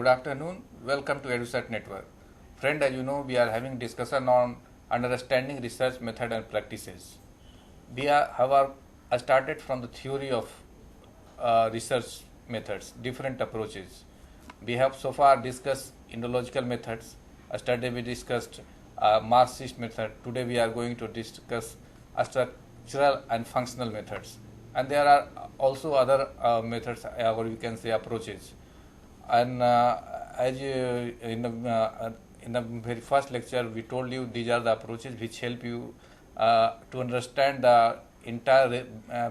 afternoon. Welcome to EduSat Network. Friend, as you know, we are having discussion on understanding research method and practices. We have started from the theory of research methods, different approaches. We have so far discussed Indological methods. Yesterday we discussed Marxist method. Today we are going to discuss structural and functional methods. And there are also other methods, or you can say approaches. And as you, in the very first lecture, we told you these are the approaches which help you to understand the entire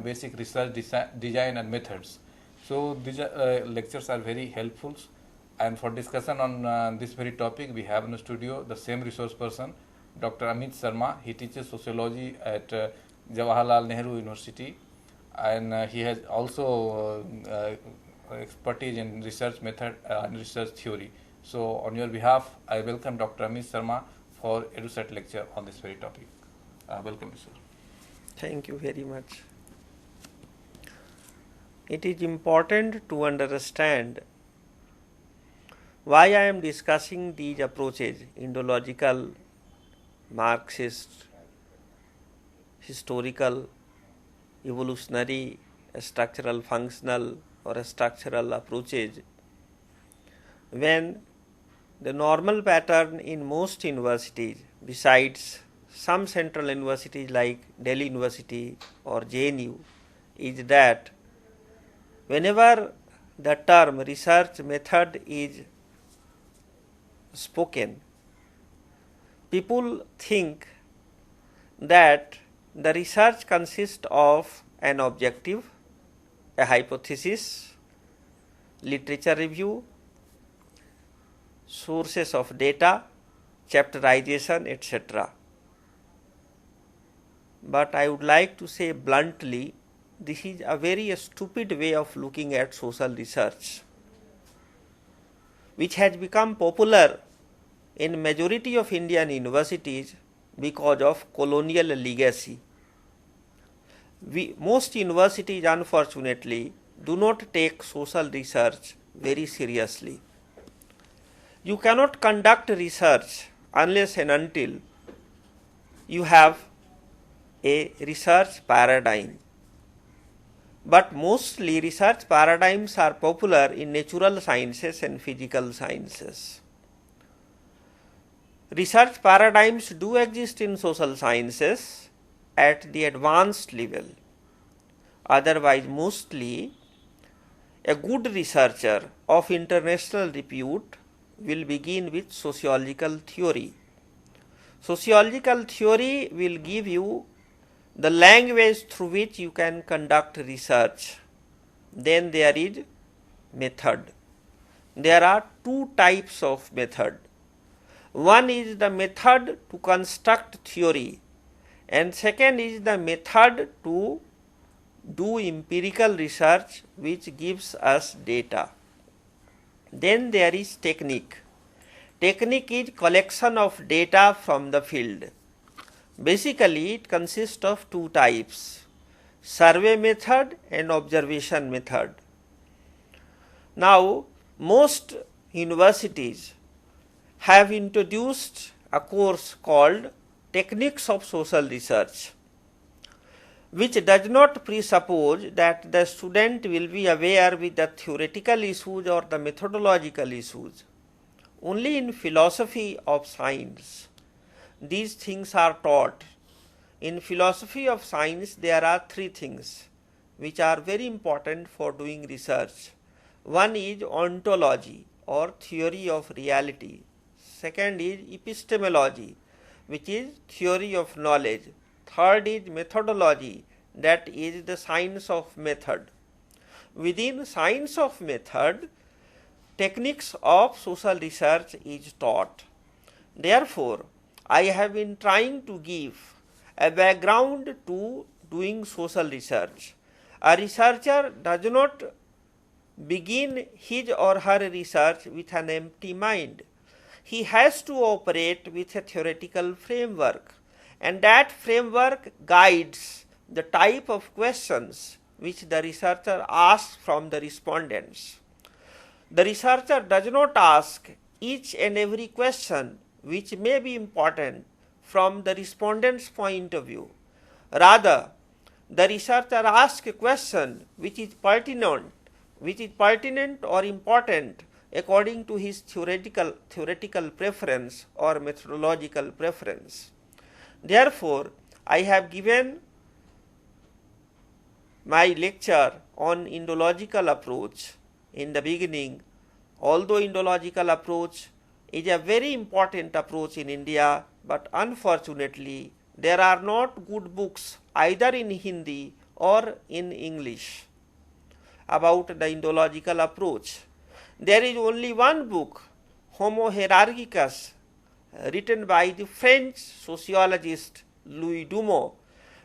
basic research design and methods. So these lectures are very helpful. And for discussion on this very topic, we have in the studio the same resource person, Dr. Amit Sharma. He teaches sociology at Jawaharlal Nehru University, and he has also expertise in research method and research theory. So on your behalf, I welcome Dr. Amit Sharma for EduSat lecture on this very topic. Welcome, sir. Thank you very much. It is important to understand why I am discussing these approaches, Indological, Marxist, historical, evolutionary, structural, functional, or structural approaches, when the normal pattern in most universities, besides some central universities like Delhi University or JNU, is that whenever the term research method is spoken, people think that the research consists of an objective, a hypothesis, literature review, sources of data, chapterization, etc. But I would like to say bluntly, this is a very stupid way of looking at social research, which has become popular in majority of Indian universities because of colonial legacy. Most universities, unfortunately, do not take social research very seriously. You cannot conduct research unless and until you have a research paradigm. But mostly research paradigms are popular in natural sciences and physical sciences. Research paradigms do exist in social sciences at the advanced level. Otherwise, mostly a good researcher of international repute will begin with sociological theory. Sociological theory will give you the language through which you can conduct research. Then there is method. There are two types of method. One is the method to construct theory, and second is the method to do empirical research which gives us data. Then there is technique. Technique is collection of data from the field. Basically, it consists of two types, survey method and observation method. Now, most universities have introduced a course called Techniques of Social Research, which does not presuppose that the student will be aware with the theoretical issues or the methodological issues. Only in philosophy of science these things are taught. In philosophy of science there are three things which are very important for doing research. One is ontology or theory of reality. Second is epistemology, which is theory of knowledge. Third is methodology, that is the science of method. Within science of method, techniques of social research is taught. Therefore, I have been trying to give a background to doing social research. A researcher does not begin his or her research with an empty mind. He has to operate with a theoretical framework, and that framework guides the type of questions which the researcher asks from the respondents. The researcher does not ask each and every question which may be important from the respondent's point of view. Rather, the researcher asks a question which is pertinent or important according to his theoretical preference or methodological preference. Therefore, I have given my lecture on Indological approach in the beginning. Although Indological approach is a very important approach in India, but unfortunately there are not good books either in Hindi or in English about the Indological approach. There is only one book, Homo hierarchicus, written by the French sociologist Louis Dumont,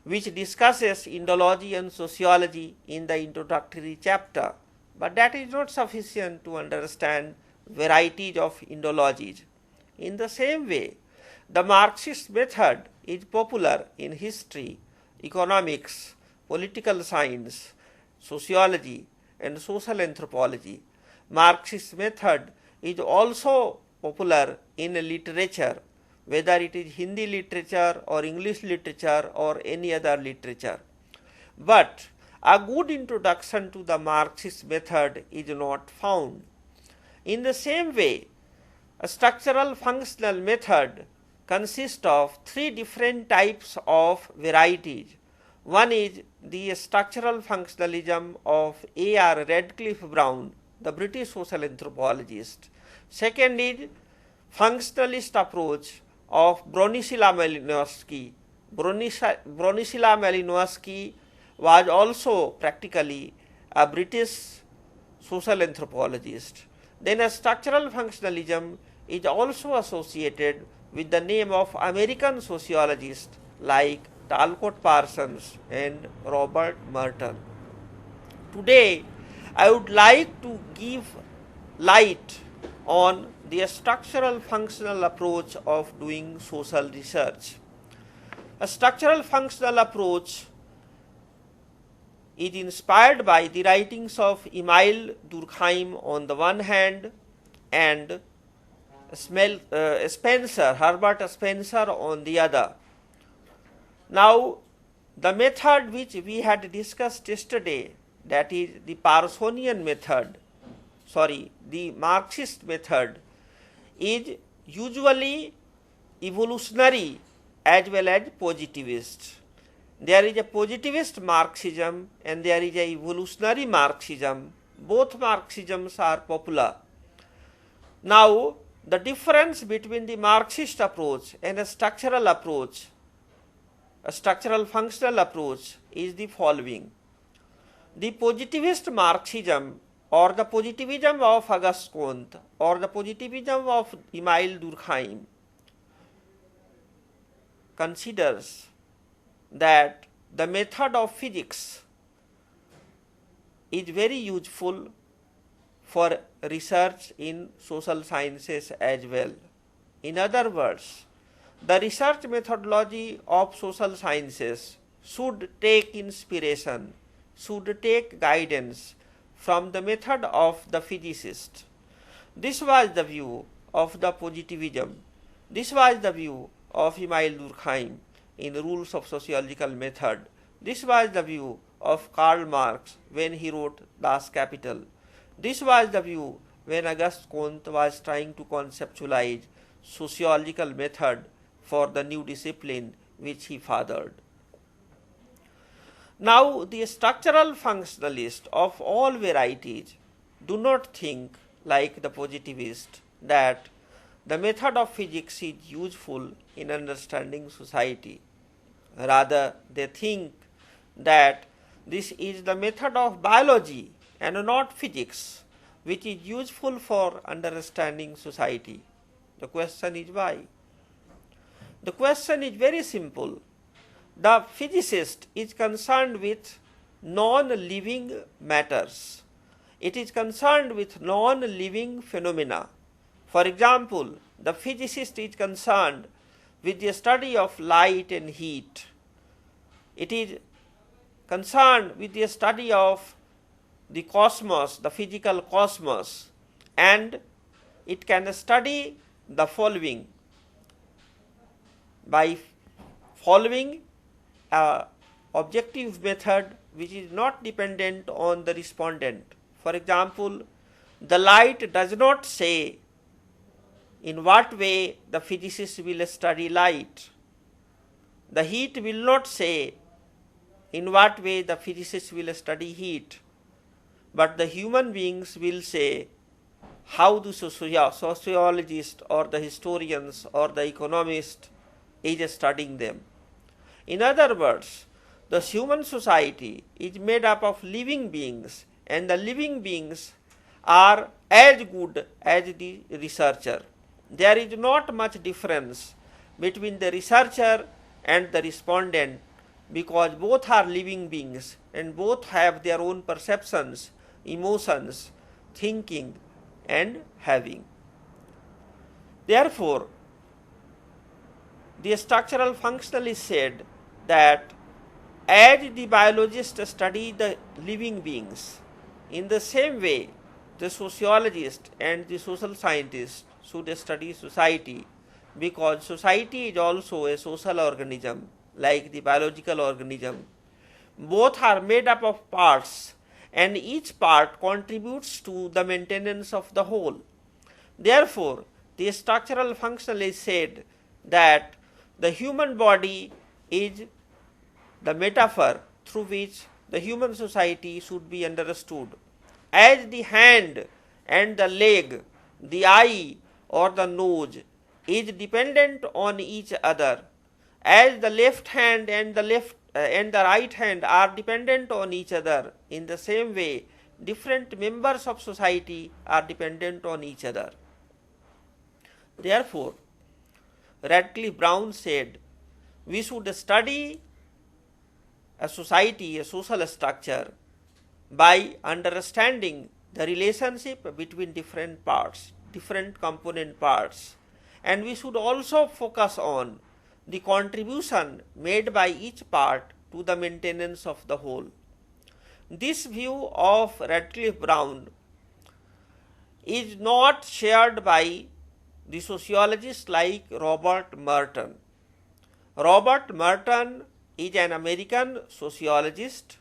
which discusses Indology and sociology in the introductory chapter. But that is not sufficient to understand varieties of Indologies. In the same way, the Marxist method is popular in history, economics, political science, sociology, and social anthropology. Marxist method is also popular in literature, whether it is Hindi literature or English literature or any other literature. But a good introduction to the Marxist method is not found. In the same way, a structural functional method consists of three different types of varieties. One is the structural functionalism of A.R. Radcliffe Brown, the British social anthropologist. Second is functionalist approach of Bronislaw Malinowski. Bronislaw Malinowski was also practically a British social anthropologist. Then a structural functionalism is also associated with the name of American sociologists like Talcott Parsons and Robert Merton. Today, I would like to give light on the structural functional approach of doing social research. A structural functional approach is inspired by the writings of Emile Durkheim on the one hand and Herbert Spencer on the other. Now, the method which we had discussed yesterday, that is the Parsonian method, the Marxist method, is usually evolutionary as well as positivist. There is a positivist Marxism and there is a evolutionary Marxism. Both Marxisms are popular. Now, the difference between the Marxist approach and a structural approach, a structural functional approach, is the following. The positivist Marxism or the positivism of Auguste Comte or the positivism of Emile Durkheim considers that the method of physics is very useful for research in social sciences as well. In other words, the research methodology of social sciences should take inspiration, should take guidance from the method of the physicist. This was the view of the positivism. This was the view of Emile Durkheim in Rules of Sociological Method. This was the view of Karl Marx when he wrote Das Kapital. This was the view when Auguste Comte was trying to conceptualize sociological method for the new discipline which he fathered. Now, the structural functionalists of all varieties do not think like the positivist that the method of physics is useful in understanding society. Rather, they think that this is the method of biology and not physics which is useful for understanding society. The question is why? The question is very simple. The physicist is concerned with non-living matters. It is concerned with non-living phenomena. For example, the physicist is concerned with the study of light and heat. It is concerned with the study of the cosmos, the physical cosmos. and it can study the following by following a objective method which is not dependent on the respondent. For example, the light does not say in what way the physicist will study light. The heat will not say in what way the physicist will study heat. But the human beings will say how the sociologist or the historians or the economist is studying them. In other words, the human society is made up of living beings, and the living beings are as good as the researcher. There is not much difference between the researcher and the respondent, because both are living beings and both have their own perceptions, emotions, thinking and having. Therefore, the structural functionalist said that as the biologists study the living beings, in the same way the sociologist and the social scientist should study society, because society is also a social organism like the biological organism. Both are made up of parts and each part contributes to the maintenance of the whole. Therefore, the structural functionalist said that the human body is the metaphor through which the human society should be understood. As the hand and the leg, the eye or the nose is dependent on each other, as the left hand and the right hand are dependent on each other, in the same way different members of society are dependent on each other. Therefore, Radcliffe Brown said we should study a society, a social structure, by understanding the relationship between different parts, different component parts, and we should also focus on the contribution made by each part to the maintenance of the whole. This view of Radcliffe Brown is not shared by the sociologists like Robert Merton. Robert Merton is an American sociologist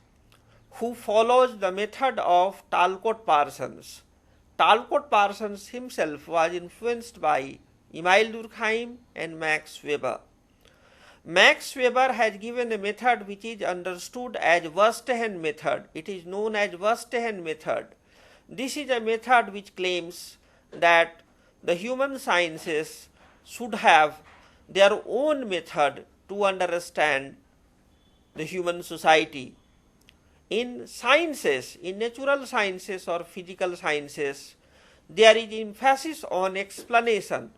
who follows the method of Talcott Parsons. Talcott Parsons himself was influenced by Emile Durkheim and Max Weber. Max Weber has given a method which is understood as Verstehen method. It is known as Verstehen method. This is a method which claims that the human sciences should have their own method to understand the human society. In sciences, in natural sciences or physical sciences, there is emphasis on explanation.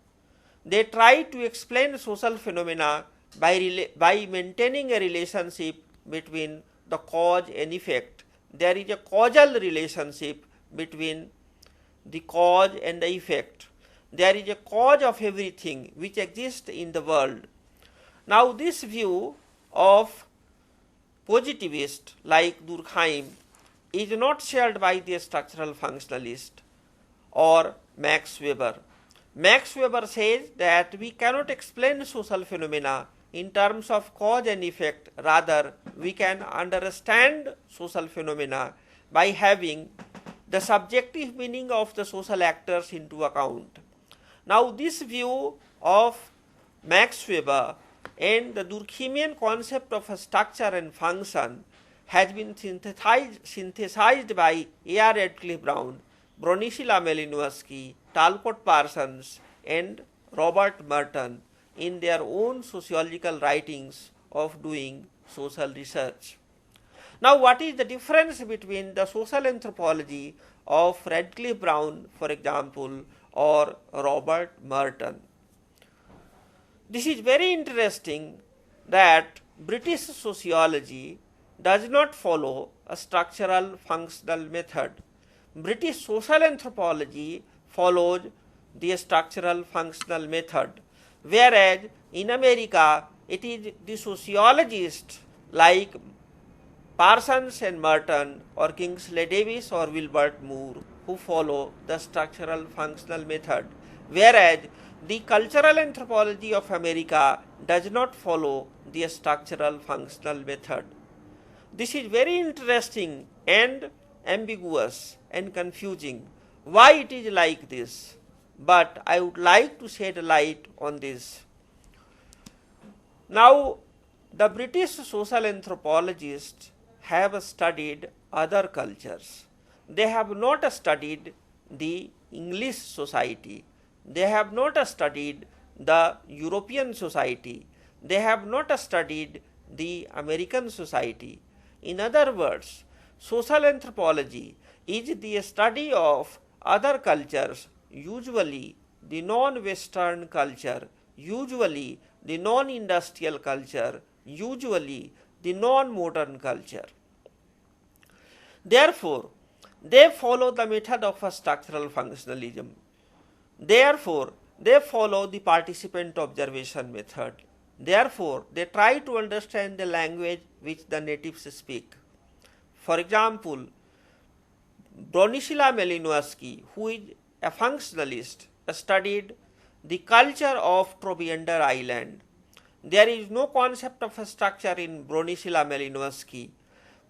They try to explain social phenomena by maintaining a relationship between the cause and effect. There is a causal relationship between the cause and the effect. There is a cause of everything which exists in the world. Now, this view of positivist like Durkheim is not shared by the structural functionalist or Max Weber. Max Weber says that we cannot explain social phenomena in terms of cause and effect. Rather, we can understand social phenomena by having the subjective meaning of the social actors into account. Now, this view of Max Weber and the Durkheimian concept of a structure and function has been synthesized by A.R. Radcliffe Brown, Bronislaw Malinowski, Talcott Parsons and Robert Merton in their own sociological writings of doing social research. Now, what is the difference between the social anthropology of Radcliffe Brown, for example, or Robert Merton? This is very interesting that British sociology does not follow a structural functional method. British social anthropology follows the structural functional method, whereas in America it is the sociologists like Parsons and Merton or Kingsley Davis or Wilbert Moore who follow the structural functional method, whereas the cultural anthropology of America does not follow the structural functional method. This is very interesting and ambiguous and confusing. Why it is like this? But I would like to shed light on this. Now, the British social anthropologists have studied other cultures. They have not studied the English society. They have not studied the European society. They have not studied the American society. In other words, social anthropology is the study of other cultures, usually the non-Western culture, usually the non-industrial culture, usually the non-modern culture. Therefore, they follow the method of a structural functionalism. Therefore, they follow the participant observation method. Therefore, they try to understand the language which the natives speak. For example, Bronislaw Malinowski, who is a functionalist, studied the culture of Trobriand Island. There is no concept of a structure in Bronislaw Malinowski.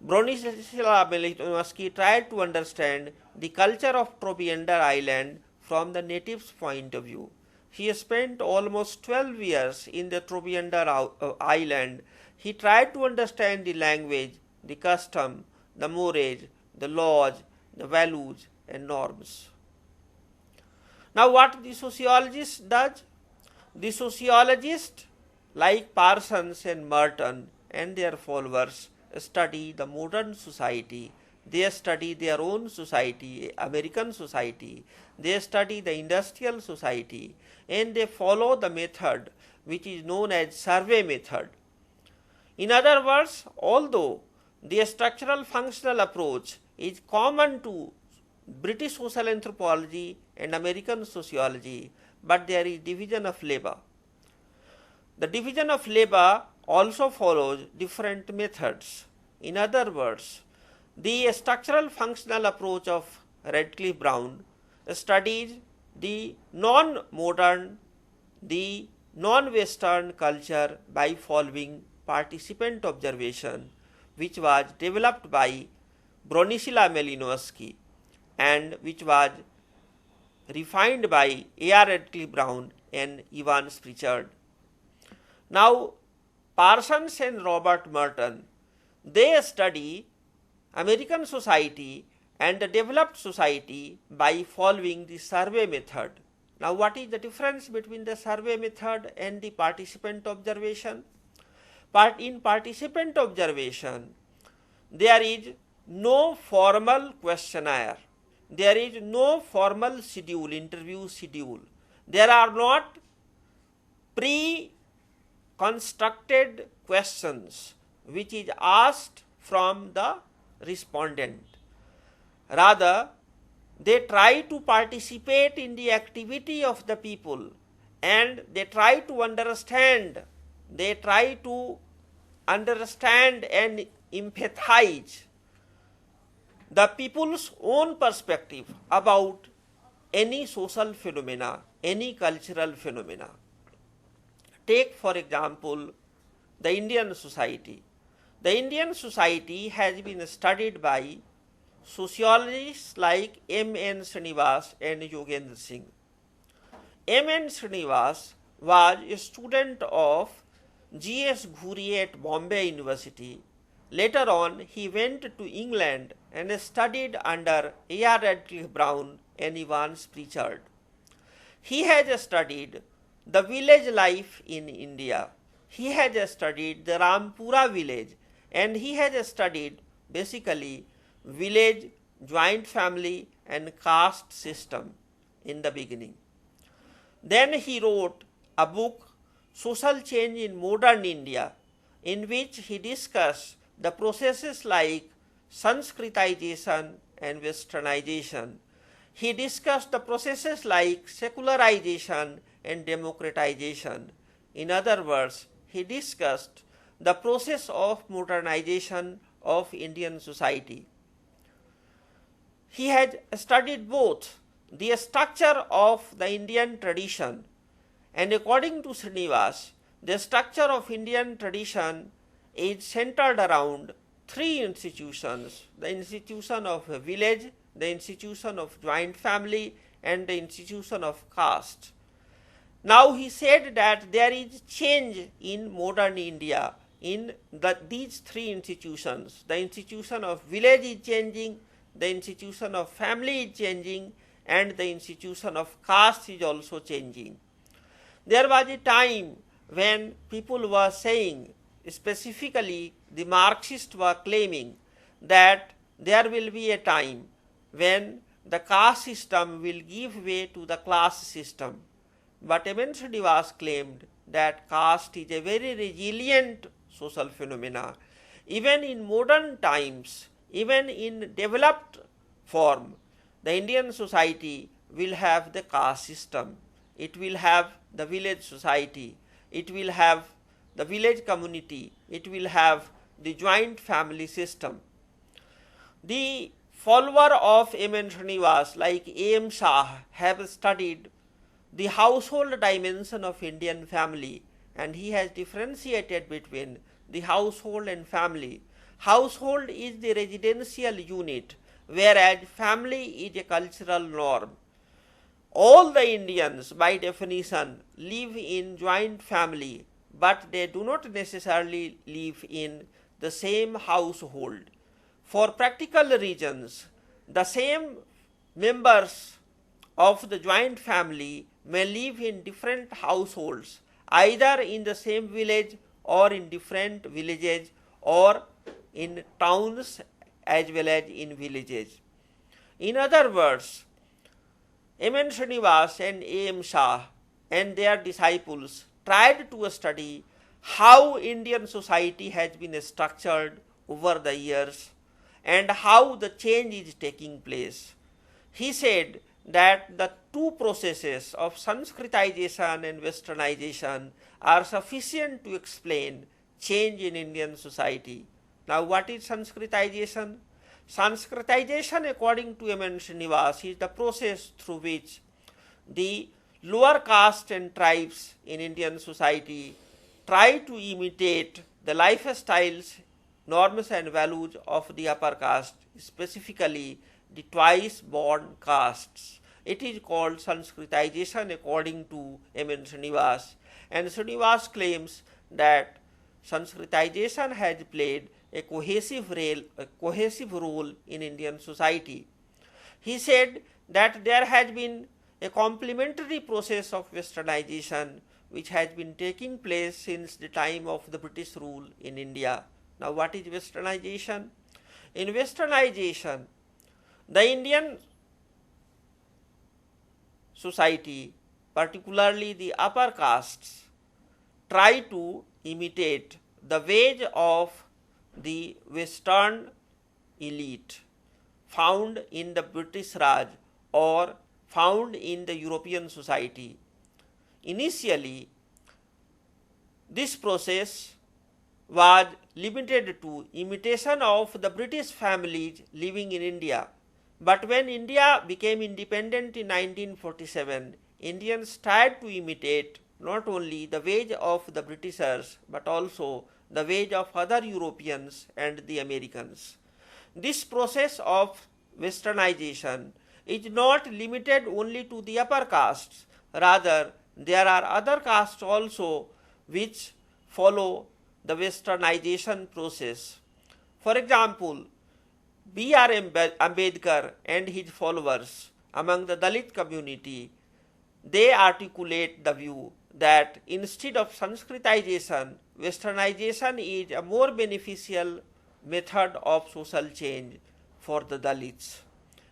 Bronislaw Malinowski tried to understand the culture of Trobriand Island from the natives' point of view. He spent almost 12 years in the Trobriand Island. He tried to understand the language, the custom, the mores, the laws, the values and norms. Now what the sociologist does? The sociologist, like Parsons and Merton and their followers, study the modern society. They study their own society, American society. They study the industrial society, and they follow the method which is known as survey method. In other words, although the structural functional approach is common to British social anthropology and American sociology, but there is division of labor. The division of labor also follows different methods. In other words, the structural functional approach of Radcliffe Brown studies the non-modern, the non-Western culture by following participant observation, which was developed by Bronislaw Malinowski and which was refined by A.R. Radcliffe Brown and Evans Pritchard. Now, Parsons and Robert Merton, they study American society and the developed society by following the survey method. Now, what is the difference between the survey method and the participant observation? In participant observation, there is no formal questionnaire. There is no formal schedule, interview schedule. There are not pre-constructed questions which is asked from the respondent. Rather, they try to participate in the activity of the people and they try to understand and empathize the people's own perspective about any social phenomena, any cultural phenomena. Take for example the Indian society. The Indian society has been studied by sociologists like M.N. Srinivas and Yogendra Singh. M.N. Srinivas was a student of G.S. Ghuri at Bombay University. Later on, he went to England and studied under A.R. Radcliffe Brown and Evans Pritchard. He has studied the village life in India. He has studied the Rampura village and he has studied basically village, joint family and caste system in the beginning. Then he wrote a book, Social Change in Modern India, in which he discussed the processes like Sanskritization and Westernization. He discussed the processes like secularization and democratization. In other words, he discussed the process of modernization of Indian society. he has studied both the structure of the Indian tradition, and according to Srinivas, the structure of Indian tradition is centered around three institutions: the institution of a village, the institution of joint family, and the institution of caste. Now he said that there is change in modern India in these three institutions. The institution of village is changing, the institution of family is changing, and the institution of caste is also changing. There was a time when people were saying, specifically the Marxists were claiming, that there will be a time when the caste system will give way to the class system. But M.N. Srinivas claimed that caste is a very resilient social phenomena. Even in modern times, even in developed form, the Indian society will have the caste system. It will have the village society. It will have the village community. It will have the joint family system. The follower of M.N. Srinivas like A.M. Shah have studied the household dimension of Indian family, and he has differentiated between the household and family. Household is the residential unit, whereas family is a cultural norm. All the Indians by definition live in joint family, but they do not necessarily live in the same household. For practical reasons, the same members of the joint family may live in different households, either in the same village or in different villages, or in towns as well as in villages. In other words, M.N. Srinivas and A.M. Shah and their disciples tried to study how Indian society has been structured over the years and how the change is taking place. He said that the two processes of Sanskritization and Westernization are sufficient to explain change in Indian society. Now, what is Sanskritization? Sanskritization, according to M.N. Srinivas, is the process through which the lower caste and tribes in Indian society try to imitate the lifestyles, norms and values of the upper caste, specifically the twice born castes. It is called Sanskritization according to M.N. Srinivas, and Srinivas claims that Sanskritization has played a cohesive role in Indian society. He said that there has been a complementary process of Westernization which has been taking place since the time of the British rule in India. Now, what is Westernization? In Westernization, the Indian society, particularly the upper castes, try to imitate the ways of the Western elite found in the British Raj or found in the European society. Initially, this process was limited to imitation of the British families living in India. But when India became independent in 1947, Indians tried to imitate not only the ways of the Britishers but also the ways of other Europeans and the Americans. This process of Westernization is not limited only to the upper castes. Rather, there are other castes also which follow the Westernization process. For example, B.R. Ambedkar and his followers among the Dalit community, they articulate the view that instead of Sanskritization, Westernization is a more beneficial method of social change for the Dalits.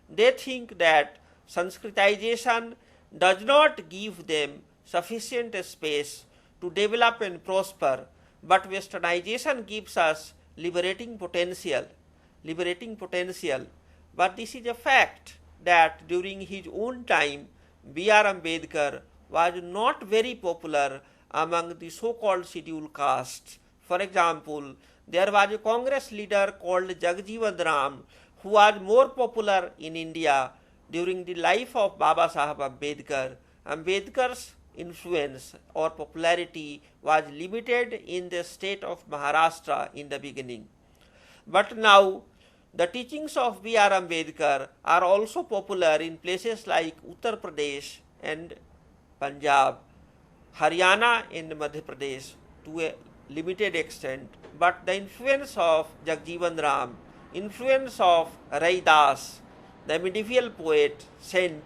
They think that Sanskritization does not give them sufficient space to develop and prosper, but Westernization gives us liberating potential. But this is a fact that during his own time, B.R. Ambedkar was not very popular among the so-called scheduled castes. For example, there was a Congress leader called Jagjeevan Ram who was more popular in India during the life of Baba Saheb Ambedkar. Ambedkar's influence or popularity was limited in the state of Maharashtra in the beginning. But now the teachings of B.R. Ambedkar are also popular in places like Uttar Pradesh and Punjab, Haryana and Madhya Pradesh to a limited extent. But the influence of Jagjeevan Ram, influence of Raidas, the medieval poet, saint,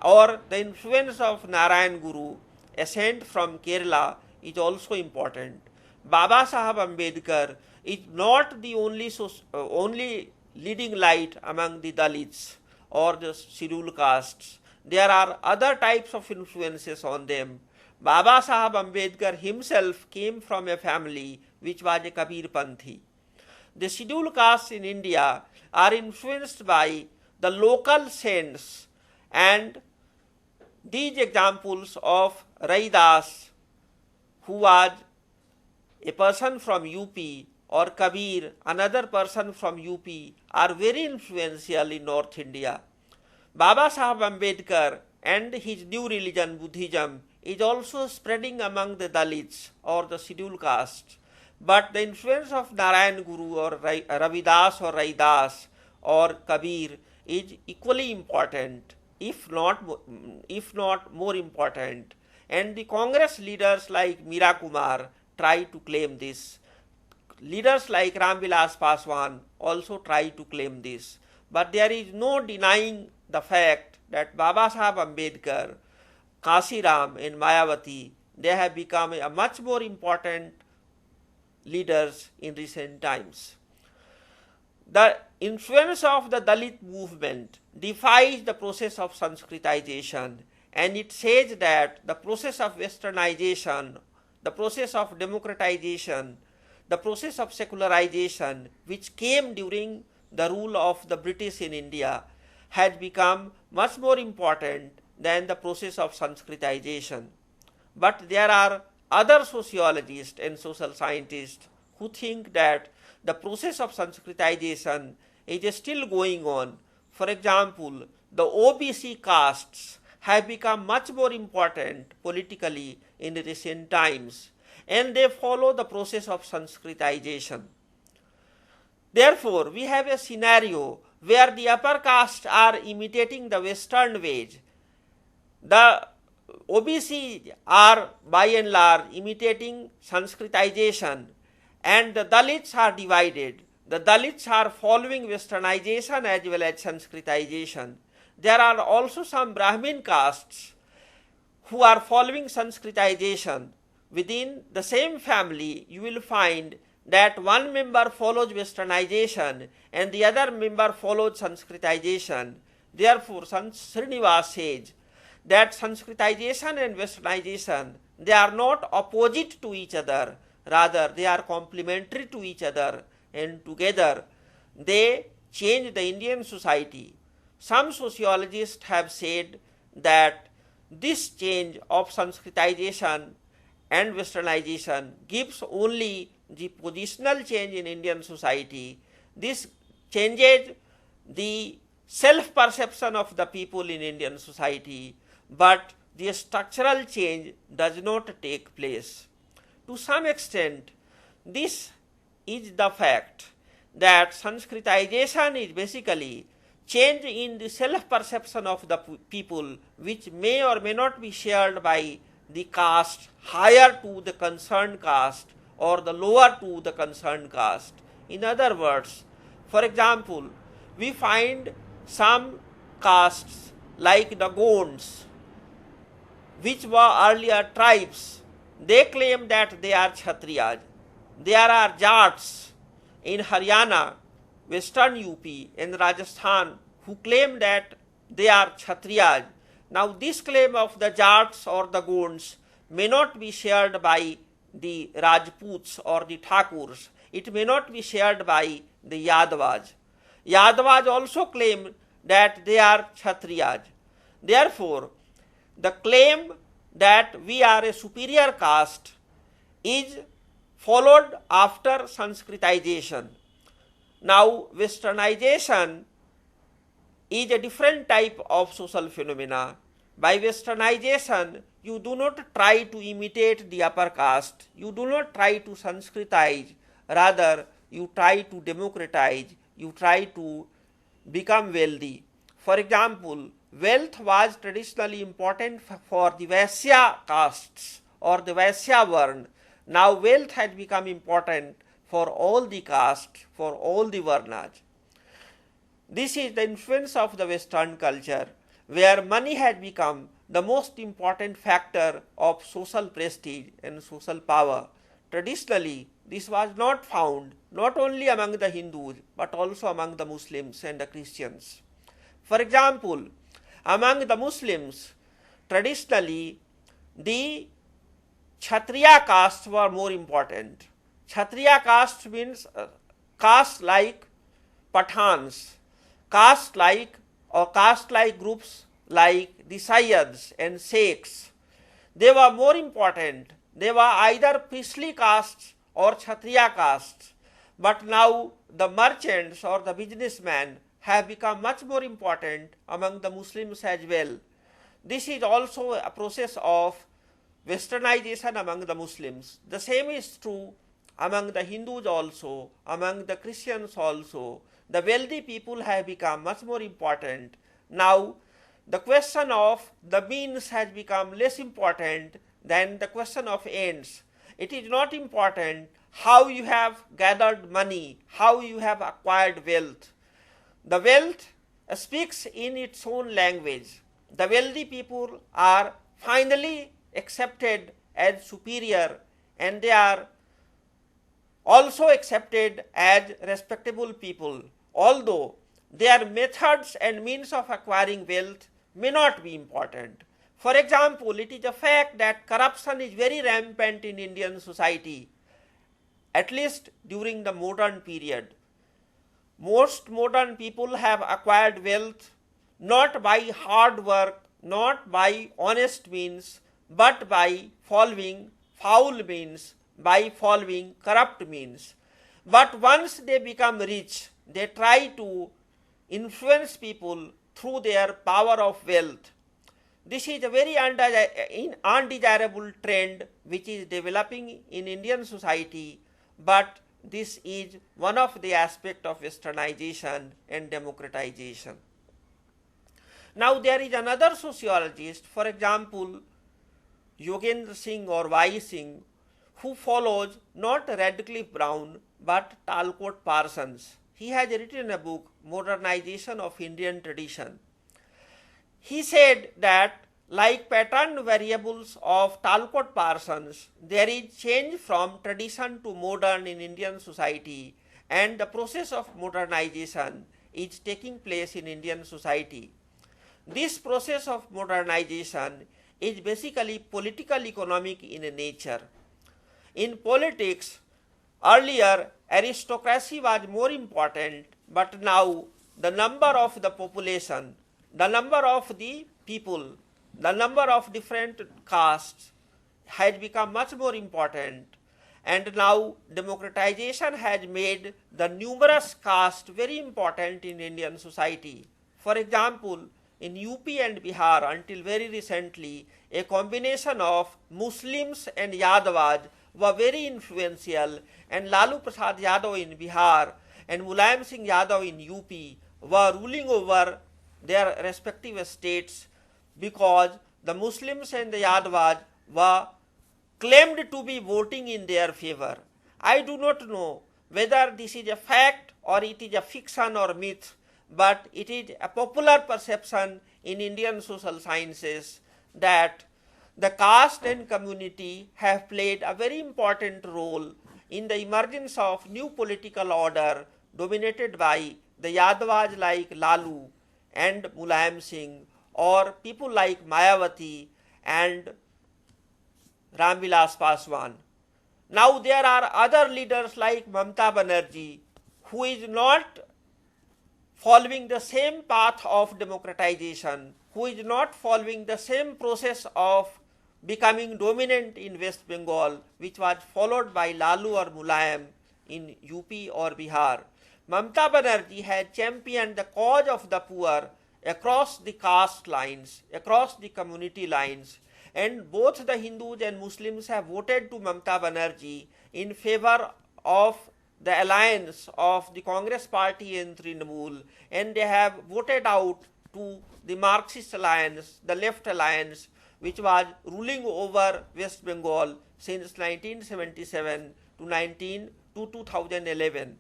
or the influence of Narayan Guru, a saint from Kerala, is also important. Baba Saheb Ambedkar is not the only leading light among the Dalits or the scheduled castes. There are other types of influences on them. Baba Saheb Ambedkar himself came from a family which was a Kabir Panthi. The scheduled castes in India are influenced by the local saints, and these examples of Raidas, who was a person from UP, or Kabir, another person from UP, are very influential in North India. Baba Saheb Ambedkar and his new religion, Buddhism, is also spreading among the Dalits or the scheduled castes. But the influence of Narayan Guru or Ravidas or Raidas or Kabir is equally important, if not more important. And the Congress leaders like Meera Kumar try to claim this. Leaders like Ram Vilas Paswan also try to claim this. But there is no denying the fact that Baba Saheb Ambedkar, Kasi Ram and Mayawati, they have become a much more important leaders in recent times. The influence of the Dalit movement defies the process of Sanskritization, and it says that the process of westernization, the process of democratization, the process of secularization which came during the rule of the British in India had become much more important than the process of Sanskritization. But there are other sociologists and social scientists who think that the process of Sanskritization is still going on. For example, the OBC castes have become much more important politically in recent times, and they follow the process of Sanskritization. Therefore, we have a scenario where the upper castes are imitating the Western ways. The OBC are by and large imitating Sanskritization, and the Dalits are divided. The Dalits are following Westernization as well as Sanskritization. There are also some Brahmin castes who are following Sanskritization. Within the same family, you will find that one member follows Westernization and the other member follows Sanskritization. Therefore, Srinivas says that Sanskritization and Westernization, they are not opposite to each other, rather they are complementary to each other, and together they change the Indian society. Some sociologists have said that this change of Sanskritization and Westernization gives only the positional change in Indian society. This changes the self-perception of the people in Indian society, but the structural change does not take place. To some extent, this is the fact that Sanskritization is basically change in the self-perception of the people, which may or may not be shared by the caste higher to the concerned caste or the lower to the concerned caste. In other words, for example, we find some castes like the Gonds, which were earlier tribes. They claim that they are Kshatriyas. There are Jats in Haryana, Western UP and Rajasthan who claim that they are Kshatriyas. Now this claim of the Jats or the Gonds may not be shared by the Rajputs or the Thakurs. It may not be shared by the Yadavas. Yadavas also claim that they are Kshatriyas. Therefore, the claim that we are a superior caste is followed after Sanskritization. Now, Westernization is a different type of social phenomena. By westernization, you do not try to imitate the upper caste, you do not try to Sanskritize, rather, you try to democratize, you try to become wealthy. For example, wealth was traditionally important for the Vaisya castes or the Vaisya Varna. Now, wealth has become important for all the castes, for all the Varnas. This is the influence of the Western culture, where money had become the most important factor of social prestige and social power. Traditionally, this was not found not only among the Hindus but also among the Muslims and the Christians. For example, among the Muslims, traditionally the Kshatriya castes were more important. Kshatriya caste means castes like Pathans, caste-like groups like the Sayyids and Sheikhs. They were more important. They were either priestly castes or Kshatriya castes. But now the merchants or the businessmen have become much more important among the Muslims as well. This is also a process of westernization among the Muslims. The same is true among the Hindus also, among the Christians also. The wealthy people have become much more important. Now, the question of the means has become less important than the question of ends. It is not important how you have gathered money, how you have acquired wealth. The wealth speaks in its own language. The wealthy people are finally accepted as superior, and they are also accepted as respectable people, although their methods and means of acquiring wealth may not be important. For example, it is a fact that corruption is very rampant in Indian society, at least during the modern period. Most modern people have acquired wealth not by hard work, not by honest means, but by following foul means, by following corrupt means. But once they become rich, they try to influence people through their power of wealth. This is a very undesirable trend which is developing in Indian society, but this is one of the aspects of westernization and democratization. Now there is another sociologist, for example, Yogendra Singh or Y. Singh, who follows not Radcliffe Brown but Talcott Parsons. He has written a book, Modernization of Indian Tradition. He said that like pattern variables of Talcott Parsons, there is change from tradition to modern in Indian society, and the process of modernization is taking place in Indian society. This process of modernization is basically political economic in nature. In politics, earlier aristocracy was more important, but now the number of the population, the number of the people, the number of different castes has become much more important, and now democratization has made the numerous castes very important in Indian society. For example, in UP and Bihar until very recently, a combination of Muslims and Yadavas were very influential, and Lalu Prasad Yadav in Bihar and Mulayam Singh Yadav in UP were ruling over their respective states because the Muslims and the Yadavas were claimed to be voting in their favor. I do not know whether this is a fact or it is a fiction or myth, but it is a popular perception in Indian social sciences that the caste and community have played a very important role in the emergence of new political order dominated by the Yadavas like Lalu and Mulayam Singh, or people like Mayawati and Ramvilas Paswan. Now there are other leaders like Mamata Banerjee, who is not following the same path of democratization, who is not following the same process of becoming dominant in West Bengal, which was followed by Lalu or Mulayam in UP or Bihar. Mamata Banerjee had championed the cause of the poor across the caste lines, across the community lines, and both the Hindus and Muslims have voted to Mamata Banerjee in favor of the alliance of the Congress party and Trinamool, and they have voted out to the Marxist alliance, the left alliance, which was ruling over West Bengal since 1977 to 2011.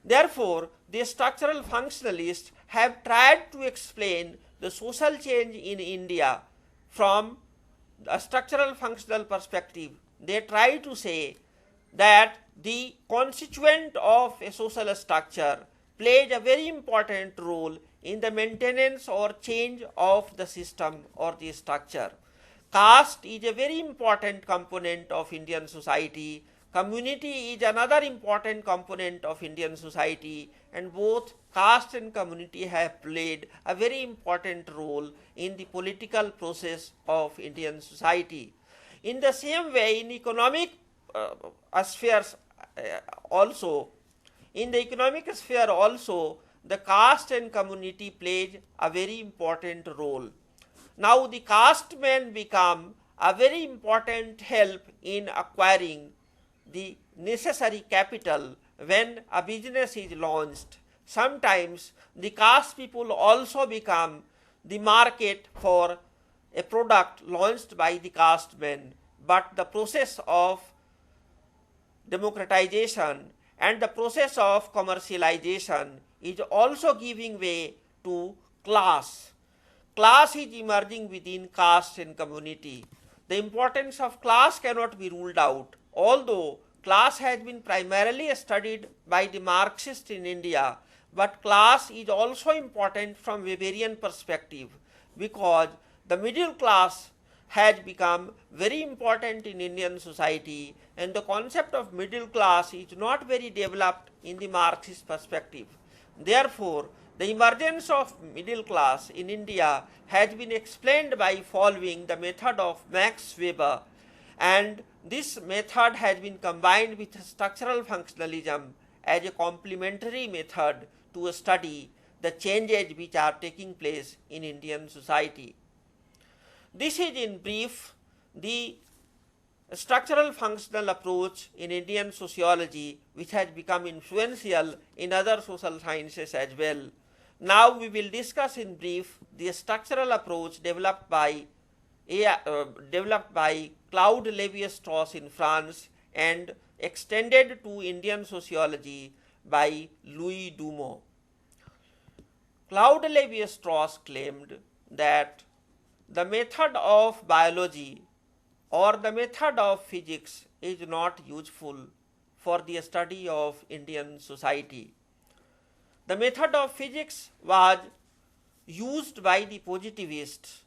Therefore, the structural functionalists have tried to explain the social change in India from a structural functional perspective. They try to say that the constituent of a social structure plays a very important role in the maintenance or change of the system or the structure. Caste is a very important component of Indian society. Community is another important component of Indian society, and both caste and community have played a very important role in the political process of Indian society. In the same way, in economic spheres also, in the economic sphere also, the caste and community plays a very important role. Now the caste men become a very important help in acquiring the necessary capital when a business is launched. Sometimes the caste people also become the market for a product launched by the caste men, but the process of democratization and the process of commercialization is also giving way to class. Class is emerging within caste and community. The importance of class cannot be ruled out, although class has been primarily studied by the Marxists in India, but class is also important from Weberian perspective, because the middle class has become very important in Indian society, and the concept of middle class is not very developed in the Marxist perspective. Therefore, the emergence of middle class in India has been explained by following the method of Max Weber, and this method has been combined with structural functionalism as a complementary method to study the changes which are taking place in Indian society. This is in brief the structural functional approach in Indian sociology, which has become influential in other social sciences as well. Now we will discuss in brief the structural approach developed by Claude Lévi-Strauss in France and extended to Indian sociology by Louis Dumont. Claude Lévi-Strauss claimed that the method of biology or the method of physics is not useful for the study of Indian society. The method of physics was used by the positivists.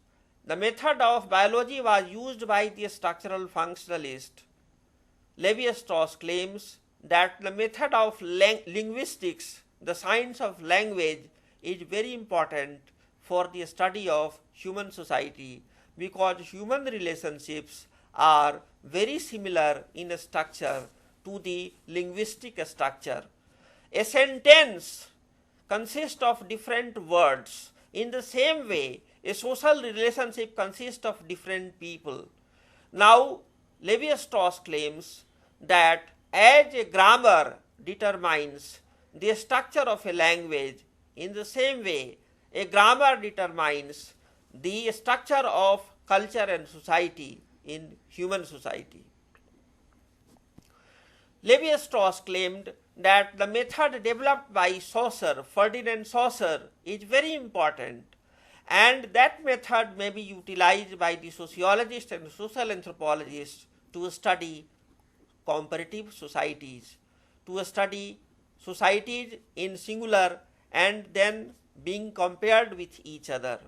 The method of biology was used by the structural functionalist. Lévi-Strauss claims that the method of linguistics, the science of language, is very important for the study of human society, because human relationships are very similar in structure to the linguistic structure. A sentence consists of different words. In the same way, a social relationship consists of different people. Now, Lévi-Strauss claims that as a grammar determines the structure of a language, in the same way, a grammar determines the structure of culture and society in human society. Lévi-Strauss claimed that the method developed by Saussure, Ferdinand Saussure, is very important, and that method may be utilized by the sociologists and social anthropologists to study comparative societies, to study societies in singular and then being compared with each other.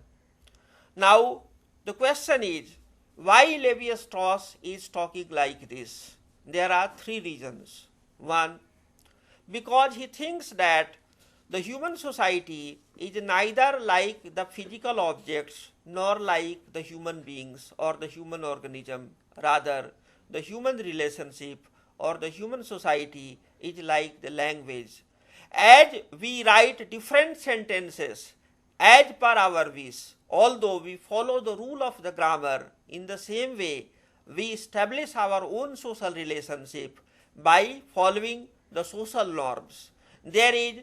Now, the question is, why Lévi-Strauss is talking like this? There are three reasons. One, because he thinks that the human society is neither like the physical objects nor like the human beings or the human organism. Rather, the human relationship or the human society is like the language. As we write different sentences as per our wish, although we follow the rule of the grammar. In the same way, we establish our own social relationship by following the social norms. There is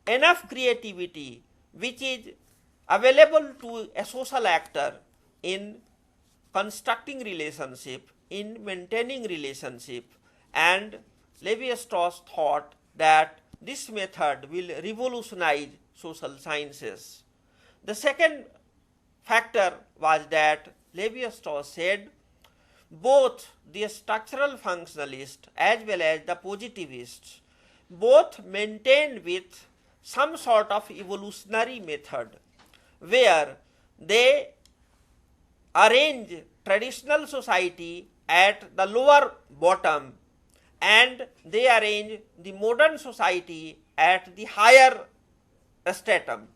enough creativity which is available to a social actor in constructing relationship, in maintaining relationship, and Levi-Strauss thought that this method will revolutionize social sciences. The second factor was that Levi-Strauss said both the structural functionalists as well as the positivists both maintained with some sort of evolutionary method where they arrange traditional society at the lower bottom and they arrange the modern society at the higher stratum.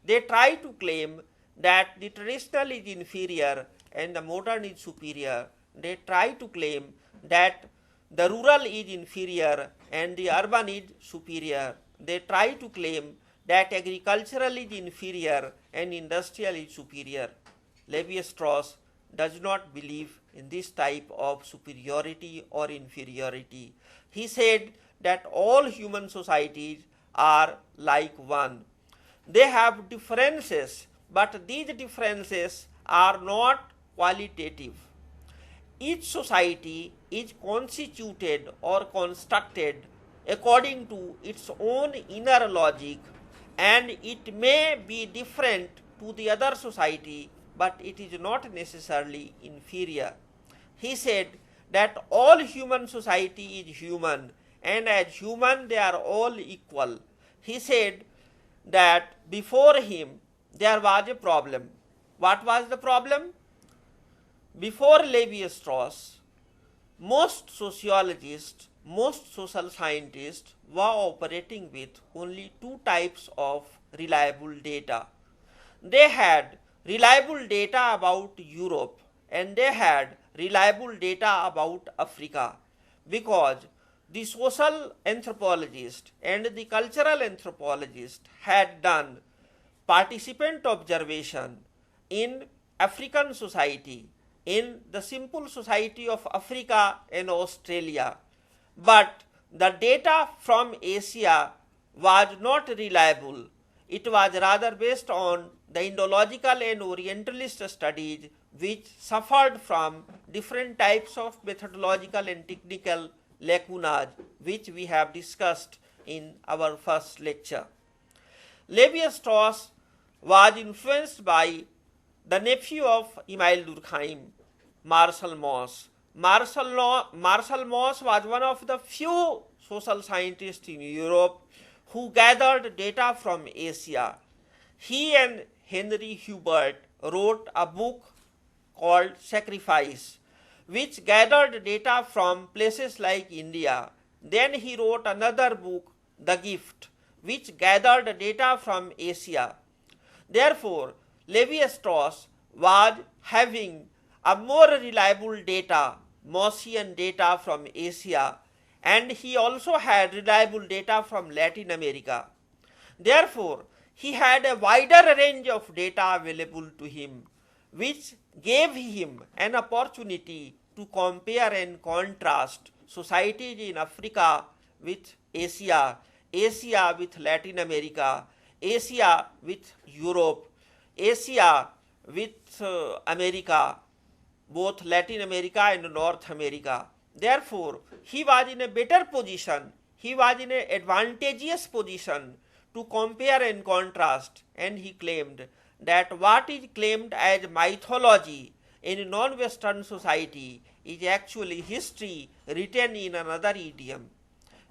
They try to claim that the traditional is inferior and the modern is superior. They try to claim that the rural is inferior and the urban is superior. They try to claim that agricultural is inferior and industrial is superior. Levi-Strauss does not believe in this type of superiority or inferiority. He said that all human societies are like one. They have differences, but these differences are not qualitative. Each society is constituted or constructed according to its own inner logic, and it may be different to the other society, but it is not necessarily inferior. He said that all human society is human, and as human they are all equal. He said that before him there was a problem. What was the problem? Before Levi-Strauss, most sociologists, most social scientists were operating with only two types of reliable data. They had reliable data about Europe and they had reliable data about Africa, because the social anthropologist and the cultural anthropologist had done participant observation in African society, in the simple society of Africa and Australia, but the data from Asia was not reliable. It was rather based on the Indological and Orientalist studies, which suffered from different types of methodological and technical lacunas, which we have discussed in our first lecture. Levi-Strauss was influenced by the nephew of Emile Durkheim, Marcel Mauss. Marcel Mauss was one of the few social scientists in Europe who gathered data from Asia. He and Henry Hubert wrote a book called Sacrifice, which gathered data from places like India. Then he wrote another book, The Gift, which gathered data from Asia. Therefore, Levi-Strauss was having a more reliable data, Maussian data from Asia, and he also had reliable data from Latin America. Therefore, he had a wider range of data available to him, which gave him an opportunity to compare and contrast societies in Africa with Asia, Asia with Latin America, Asia with Europe, Asia with America, both Latin America and North America. Therefore, he was in a better position, he was in an advantageous position to compare and contrast, and he claimed that what is claimed as mythology in non-Western society is actually history written in another idiom.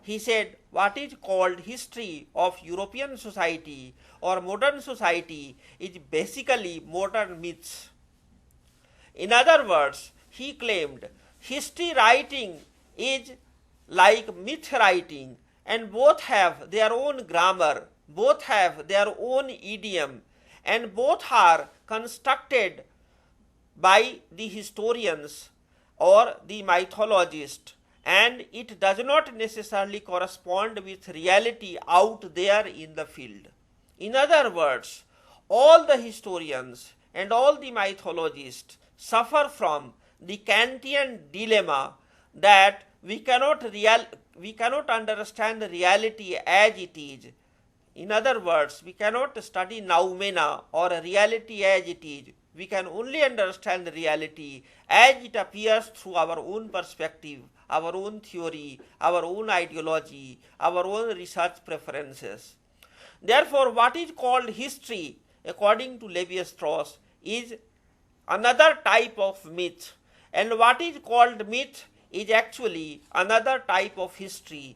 He said what is called history of European society or modern society is basically modern myths. In other words, he claimed history writing is like myth writing, and both have their own grammar, both have their own idiom, and both are constructed by the historians or the mythologists, and it does not necessarily correspond with reality out there in the field. In other words, all the historians and all the mythologists suffer from the Kantian dilemma that we cannot understand the reality as it is. In other words, we cannot study noumena or a reality as it is. We can only understand the reality as it appears through our own perspective, our own theory, our own ideology, our own research preferences. Therefore, what is called history, according to Levi-Strauss, is another type of myth, and what is called myth is actually another type of history.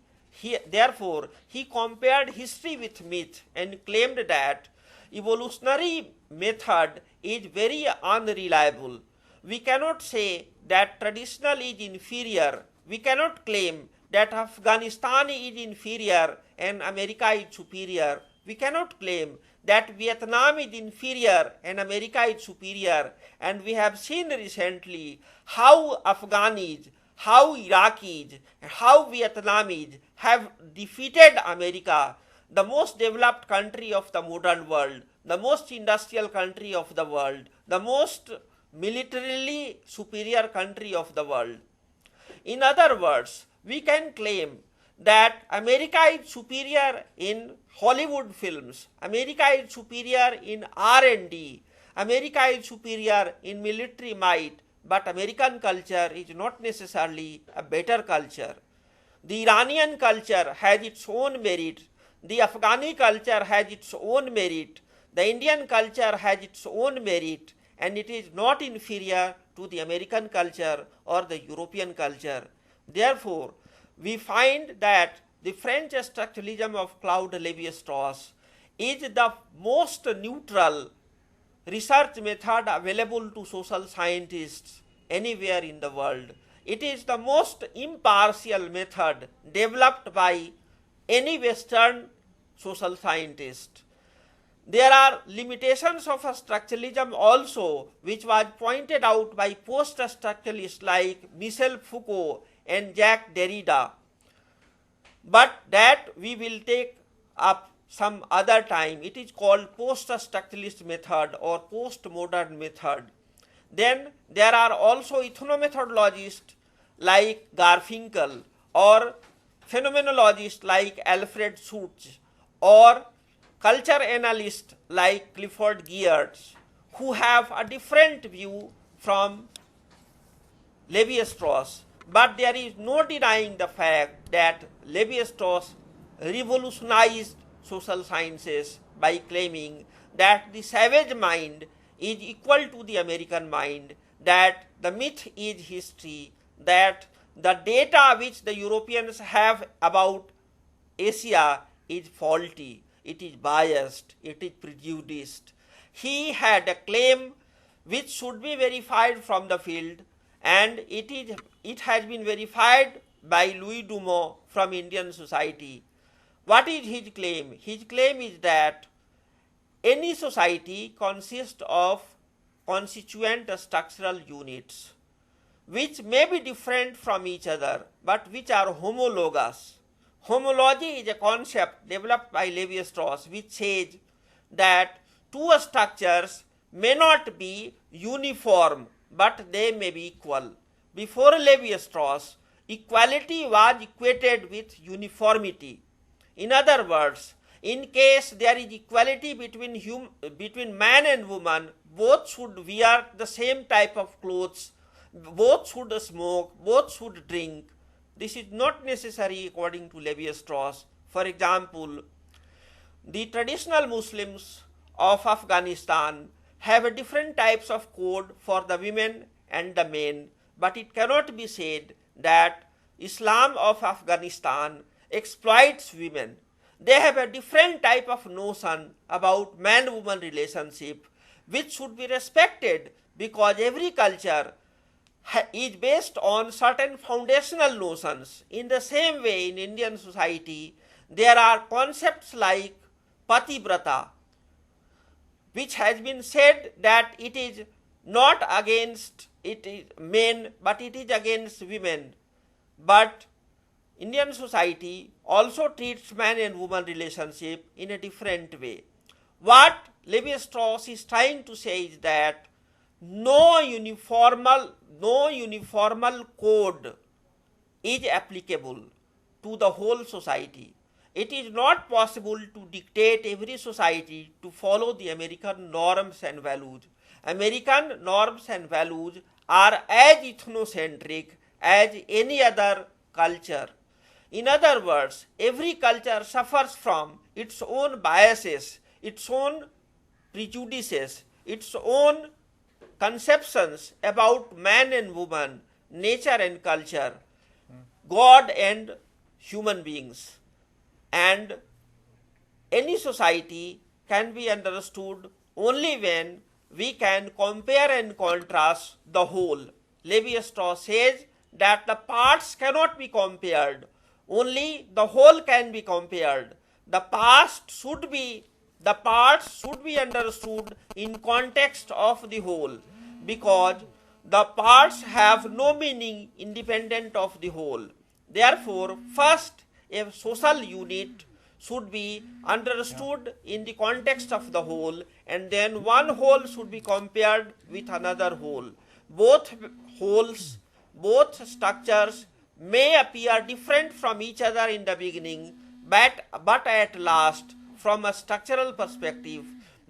Therefore, he compared history with myth and claimed that evolutionary method is very unreliable. We cannot say that traditional is inferior. We cannot claim that Afghanistan is inferior and America is superior. We cannot claim that Vietnam is inferior and America is superior. And we have seen recently how Afghanis, how Iraqis, and how Vietnamese have defeated America, the most developed country of the modern world, the most industrial country of the world, the most militarily superior country of the world. In other words, we can claim that America is superior in Hollywood films, America is superior in R&D, America is superior in military might, but American culture is not necessarily a better culture. The Iranian culture has its own merit, the Afghani culture has its own merit, the Indian culture has its own merit, and it is not inferior to the American culture or the European culture. Therefore, we find that the French structuralism of Claude Lévi-Strauss is the most neutral research method available to social scientists anywhere in the world. It is the most impartial method developed by any Western social scientist. There are limitations of structuralism also, which was pointed out by post-structuralists like Michel Foucault and Jacques Derrida, but that we will take up some other time. It is called post-structuralist method or post-modern method. Then there are also ethnomethodologists like Garfinkel or phenomenologists like Alfred Schutz or culture analysts like Clifford Geertz, who have a different view from Lévi-Strauss. But there is no denying the fact that Lévi-Strauss revolutionized social sciences by claiming that the savage mind is equal to the American mind, that the myth is history, that the data which the Europeans have about Asia is faulty, it is biased, it is prejudiced. He had a claim which should be verified from the field, and it has been verified by Louis Dumont from Indian Society. What is his claim? His claim is that any society consists of constituent structural units which may be different from each other but which are homologous. Homology is a concept developed by Lévi-Strauss which says that two structures may not be uniform but they may be equal. Before Lévi-Strauss, equality was equated with uniformity. In other words, in case there is equality between man and woman, both should wear the same type of clothes, both should smoke, both should drink. This is not necessary according to Lévi-Strauss. For example, the traditional Muslims of Afghanistan have different types of code for the women and the men, but it cannot be said that Islam of Afghanistan exploits women. They have a different type of notion about man-woman relationship which should be respected because every culture is based on certain foundational notions. In the same way, in Indian society, there are concepts like pativrata, which has been said that it is not against men, but it is against women. But Indian society also treats man and woman relationship in a different way. What Levi-Strauss is trying to say is that no uniformal code is applicable to the whole society. It is not possible to dictate every society to follow the American norms and values. American norms and values are as ethnocentric as any other culture. In other words, every culture suffers from its own biases, its own prejudices, its own conceptions about man and woman, nature and culture, God and human beings. And any society can be understood only when we can compare and contrast the whole. Levi-Strauss says that the parts cannot be compared, only the whole can be compared. The parts should be understood in context of the whole, because the parts have no meaning independent of the whole. Therefore, first a social unit should be understood in the context of the whole, and then one whole should be compared with another whole. Both wholes, both structures may appear different from each other in the beginning, but at last, from a structural perspective,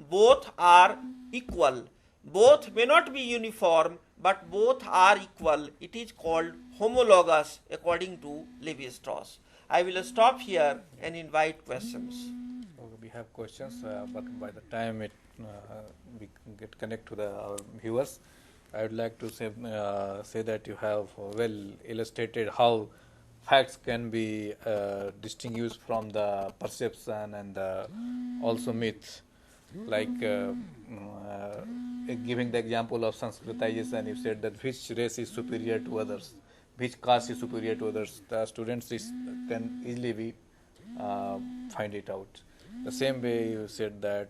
both are equal. Both may not be uniform, but both are equal. It is called homologous according to Levi-Strauss. I will stop here and invite questions. Okay, we have questions, but by the time we get connect to our viewers, I would like to say that you have well illustrated how facts can be distinguished from the perception and also myths. Like giving the example of Sanskritization, you said that which race is superior to others, which caste is superior to others. The students can easily find it out. The same way you said that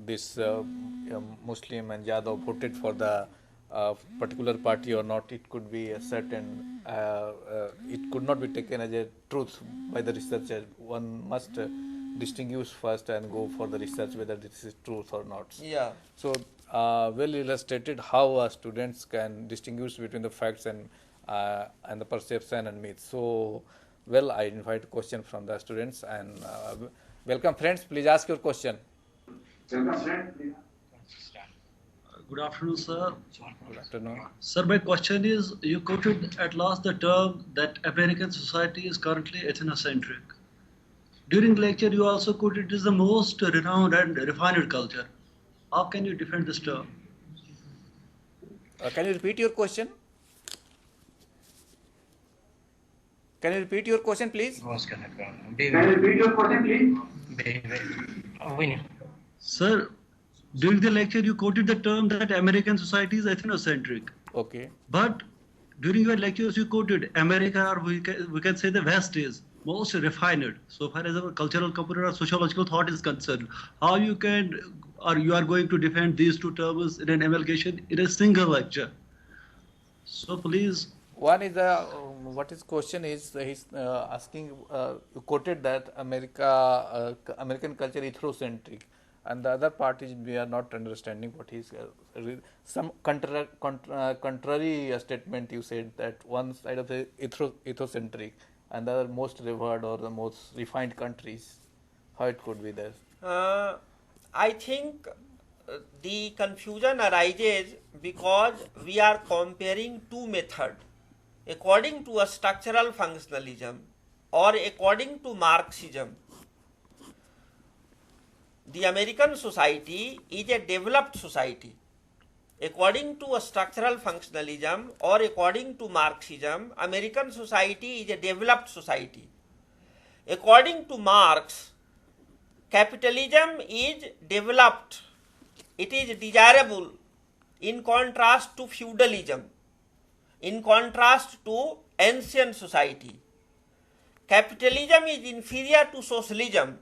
this Muslim and Yadav voted for the particular party or not, it could be a certain, it could not be taken as a truth by the researcher. One must distinguish first and go for the research whether this is truth or not. Yeah. So, well illustrated how students can distinguish between the facts and the perception and myth. So, well, I invite a question from the students and welcome friends. Please ask your question. Good afternoon, sir. Good afternoon. Sir, my question is, you quoted at last the term that American society is currently ethnocentric. During the lecture, you also quoted it is the most renowned and refined culture. How can you defend this term? Can you repeat your question? Can you repeat your question, please? Sir, during the lecture, you quoted the term that American society is ethnocentric. Okay. But during your lectures, you quoted America, or we can say the West is most refined. So far as our cultural component or sociological thought is concerned, how you can, or you are going to defend these two terms in an amalgamation in a single lecture? So please. One is what his question is, he's asking, you quoted that American culture is ethnocentric, and the other part is we are not understanding what is some contrary statement. You said that one side of the ethnocentric and the other most revered or the most refined countries. How it could be there? I think the confusion arises because we are comparing two methods. According to a structural functionalism or according to Marxism, the American society is a developed society. According to a structural functionalism or according to Marxism, American society is a developed society. According to Marx, capitalism is developed, it is desirable in contrast to feudalism, in contrast to ancient society. Capitalism is inferior to socialism,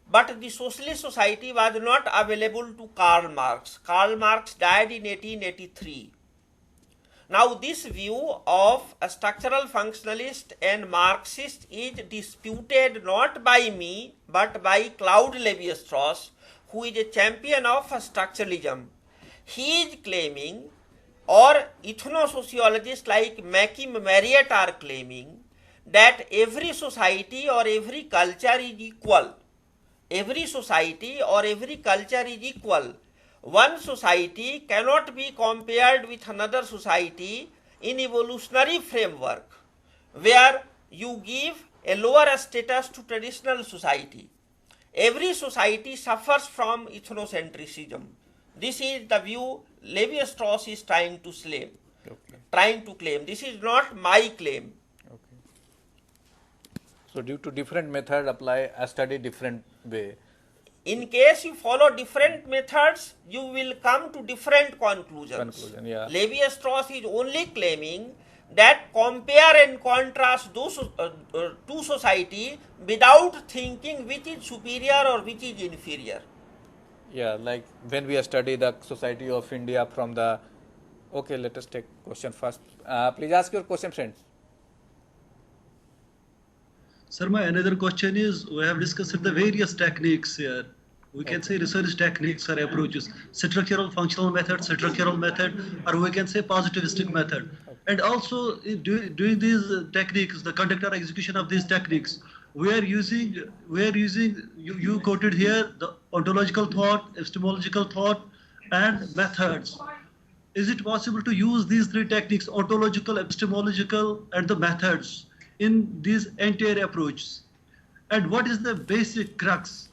but the socialist society was not available to Karl Marx. Karl Marx died in 1883. Now, this view of a structural functionalist and Marxist is disputed not by me but by Claude Lévi-Strauss, who is a champion of structuralism. He is claiming, or ethnosociologists like Makim Marriott are claiming, that every society or every culture is equal. Every society or every culture is equal. One society cannot be compared with another society in evolutionary framework, where you give a lower status to traditional society. Every society suffers from ethnocentrism. This is the view Lévi-Strauss is trying to claim. This is not my claim. Okay. So due to different method apply a study different way. In case you follow different methods, you will come to different conclusions. Yeah. Lévi-Strauss is only claiming that compare and contrast those two society without thinking which is superior or which is inferior. Yeah, like when we study the Society of India from the... Okay, let us take question first. Please ask your question, friends. Sir, my another question is, we have discussed the various techniques here. We can say research techniques or approaches, structural functional method, or we can say positivistic method. And also doing these techniques, the conduct or execution of these techniques, we are using, you quoted here, the ontological thought, epistemological thought, and methods. Is it possible to use these three techniques, ontological, epistemological, and the methods, in these entire approaches? And what is the basic crux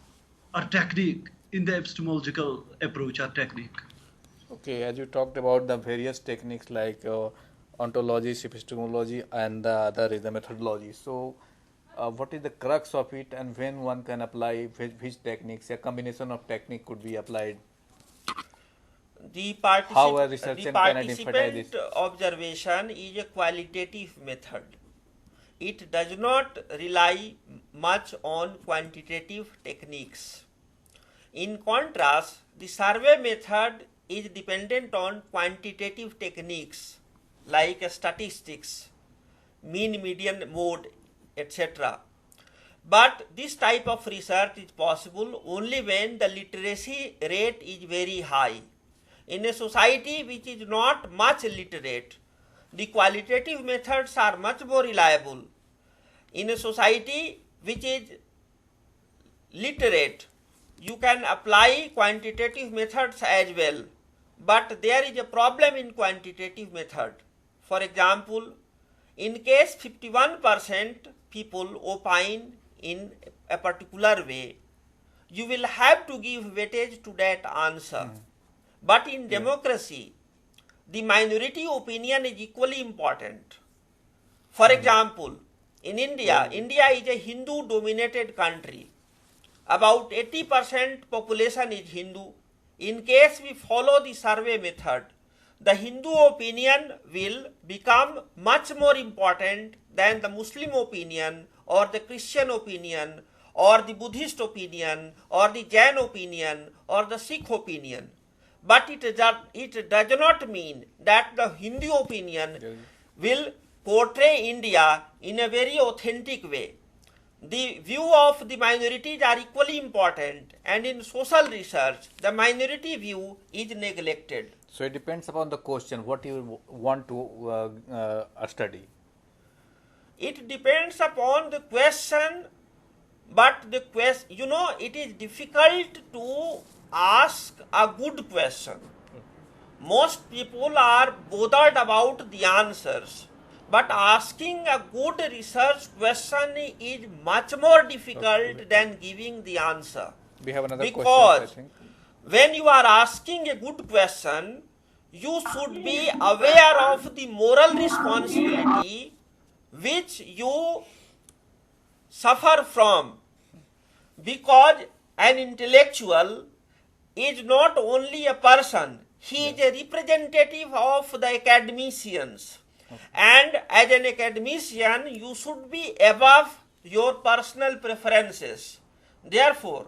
or technique in the epistemological approach or technique? Okay, as you talked about the various techniques like ontology, epistemology, and the other is the methodology. So, what is the crux of it, and when one can apply which techniques? A combination of technique could be applied. How a researcher can identify this? Observation is a qualitative method. It does not rely much on quantitative techniques. In contrast, the survey method is dependent on quantitative techniques like statistics, mean, median, mode, etc. But this type of research is possible only when the literacy rate is very high. In a society which is not much literate, the qualitative methods are much more reliable. In a society which is literate, you can apply quantitative methods as well, but there is a problem in quantitative method. For example, in case 51% people opine in a particular way, you will have to give weightage to that answer. But in democracy, the minority opinion is equally important. For example, in India, India is a Hindu-dominated country. About 80% population is Hindu. In case we follow the survey method, the Hindu opinion will become much more important than the Muslim opinion or the Christian opinion or the Buddhist opinion or the Jain opinion or the Sikh opinion. But it does not mean that the Hindu opinion will portray India in a very authentic way. The view of the minorities are equally important, and in social research, the minority view is neglected. So it depends upon the question, what you want to study. It depends upon the question, but the question, it is difficult to ask a good question. Most people are bothered about the answers, but asking a good research question is much more difficult than giving the answer. We have another question, because I think. When you are asking a good question, you should be aware of the moral responsibility which you suffer from, because an intellectual is not only a person, he is a representative of the academicians. And as an academician, you should be above your personal preferences. Therefore,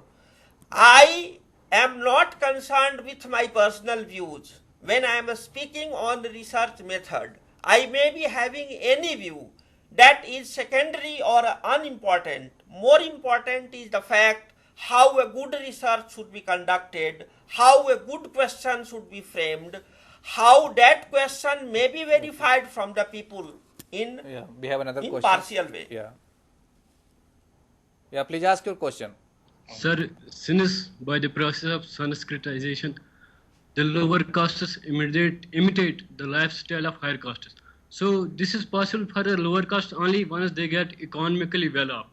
I am not concerned with my personal views. when I am speaking on the research method, I may be having any view that is secondary or unimportant. More important is the fact how a good research should be conducted, how a good question should be framed, how that question may be verified from the people in we have another question. Impartial way. Yeah, please ask your question. Sir, since by the process of Sanskritization, the lower castes imitate the lifestyle of higher castes. So this is possible for the lower caste only once they get economically well off.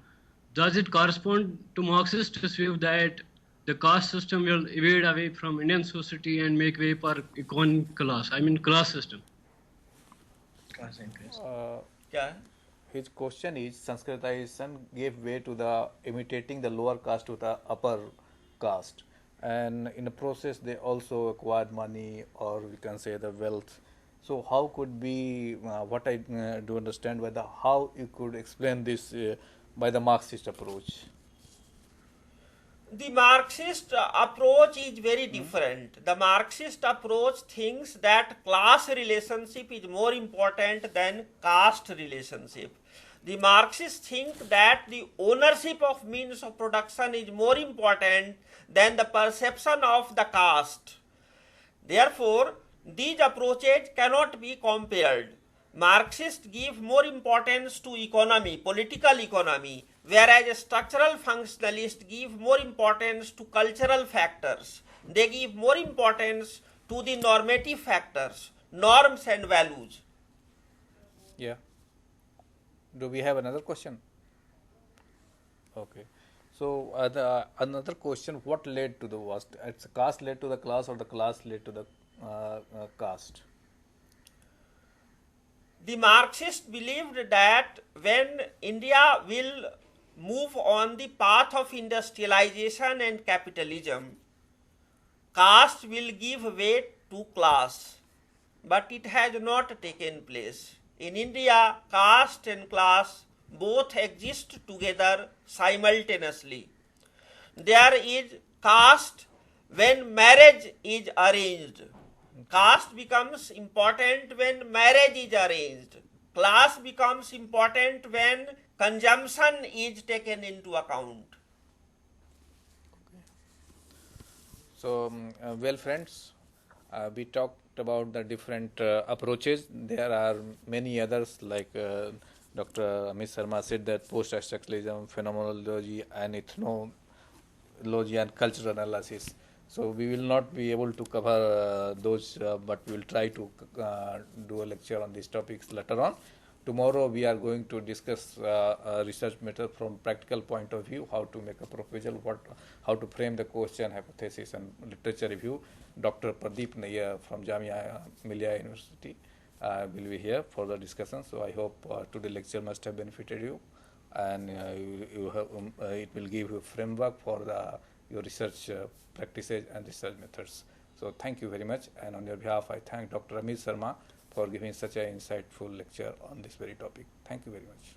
Does it correspond to Marxist view that the caste system will evade away from Indian society and make way for economic class? I mean class system. Yeah. His question is Sanskritization gave way to the imitating the lower caste to the upper caste, and in the process they also acquired money, or we can say the wealth. So how could be what I do understand by the how you could explain this by the Marxist approach? The Marxist approach is very different. The Marxist approach thinks that class relationship is more important than caste relationship. The Marxists think that the ownership of means of production is more important than the perception of the caste. Therefore, these approaches cannot be compared. Marxists give more importance to economy, political economy, whereas structural functionalists give more importance to cultural factors. They give more importance to the normative factors, norms and values. Yeah. Do we have another question? Okay. So another question: what led to the worst? It's caste led to the class, or the class led to the caste? The Marxists believed that when India will move on the path of industrialization and capitalism, caste will give way to class. But it has not taken place. In India, caste and class both exist together simultaneously. There is caste when marriage is arranged. Caste becomes important when marriage is arranged. Class becomes important when consumption is taken into account. So, well, friends, we talked about the different approaches. There are many others, like Dr. Amit Sharma said that post-structuralism, phenomenology, and ethnology and cultural analysis. So we will not be able to cover those, but we will try to do a lecture on these topics later on. Tomorrow we are going to discuss a research method from practical point of view, how to make a proposal, how to frame the question, hypothesis, and literature review. Dr. Pradeep Nayyar from Jamia Millia University will be here for the discussion. So I hope today's lecture must have benefited you, and it will give you a framework for your research practices and research methods. So thank you very much, and on your behalf I thank Dr. Amit Sharma for giving such an insightful lecture on this very topic. Thank you very much.